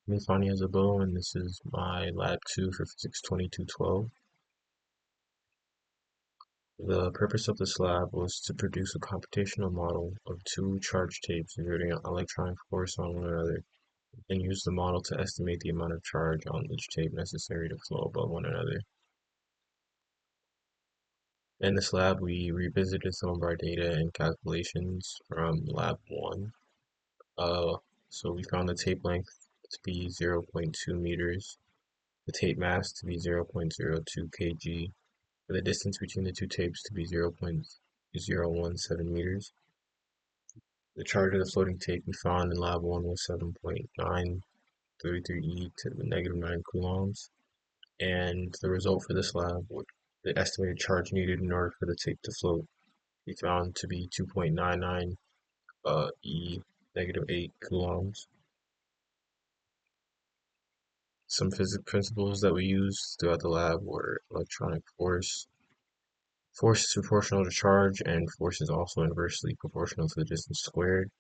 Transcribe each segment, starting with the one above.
Me, Fani Isabel, and this is my Lab 2 for Physics 2212. The purpose of this lab was to produce a computational model of two charge tapes exerting an electronic force on one another, and use the model to estimate the amount of charge on each tape necessary to flow above one another. In this lab, we revisited some of our data and calculations from Lab 1. So we found the tape length to be 0.2 meters, the tape mass to be 0.02 kg, for the distance between the two tapes to be 0.017 meters. The charge of the floating tape we found in Lab 1 was 7.933 e to the negative 9 coulombs, and the result for this lab, the estimated charge needed in order for the tape to float, we found to be 2.99 e negative 8 coulombs. Some physics principles that we used throughout the lab were electronic force. Force is proportional to charge, and force is also inversely proportional to the distance squared.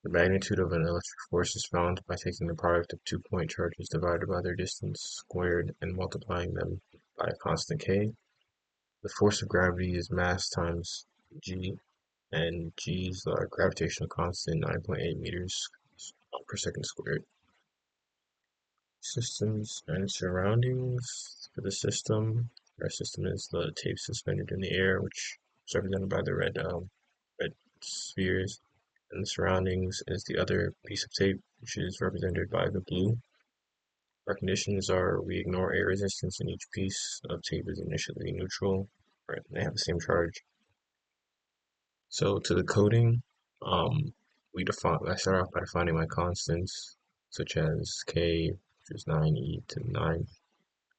The magnitude of an electric force is found by taking the product of 2-point charges divided by their distance squared and multiplying them by a constant k. The force of gravity is mass times g, and g is the gravitational constant, 9.8 meters per second squared. Systems and surroundings for the system. Our system is the tape suspended in the air, which is represented by the red spheres, and the surroundings is the other piece of tape, which is represented by the blue. Our conditions are we ignore air resistance, and each piece of tape is initially neutral, right? They have the same charge. So to the coding, I start off by defining my constants, such as k, which is 9e to the 9,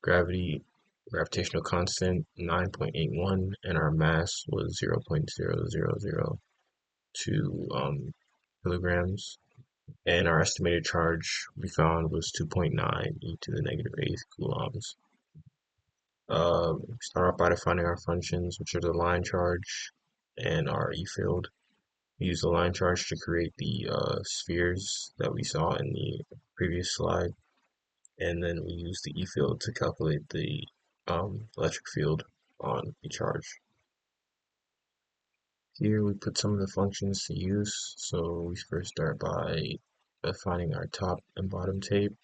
gravitational constant 9.81, and our mass was 0.0002 kilograms, and our estimated charge we found was 2.9 e to the negative 8 coulombs. Start off by defining our functions, which are the line charge and our E field. We use the line charge to create the spheres that we saw in the previous slide, and then we use the E field to calculate the electric field on the charge. Here we put some of the functions to use. So we first start by defining our top and bottom tape,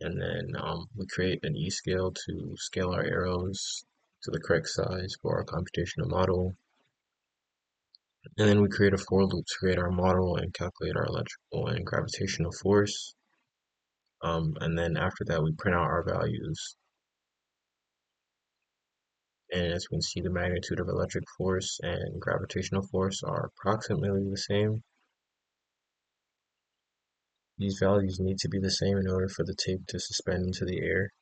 and then we create an E-scale to scale our arrows to the correct size for our computational model. And then we create a for loop to create our model and calculate our electrical and gravitational force. And then after that, we print out our values. And as we can see, the magnitude of electric force and gravitational force are approximately the same. These values need to be the same in order for the tape to suspend into the air.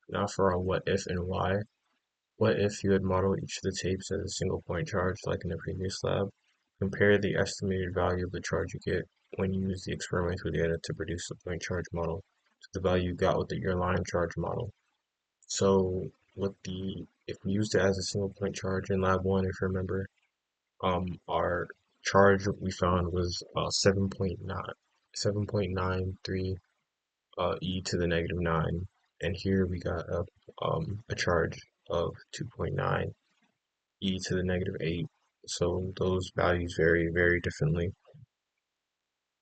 Now for our what if and why. What if you had modeled each of the tapes as a single point charge like in the previous lab? Compare the estimated value of the charge you get when you use the experimental data to produce the point charge model to the value you got with your line charge model. So if we used it as a single point charge in lab 1, if you remember, our charge we found was 7.93 e to the negative 9, and here we got a charge of 2.9 e to the negative 8. So those values vary very differently.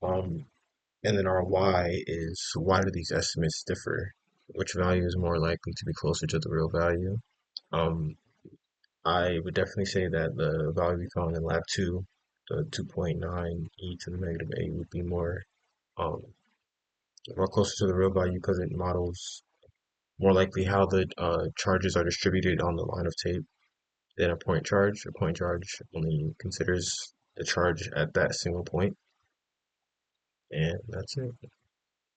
And then our y is, why do these estimates differ? Which value is more likely to be closer to the real value? Um, I would definitely say that the value we found in lab 2, the 2.9 e to the negative 8, would be um, more closer to the real value because it models more likely how the charges are distributed on the line of tape than a point charge. A point charge only considers the charge at that single point, and that's it.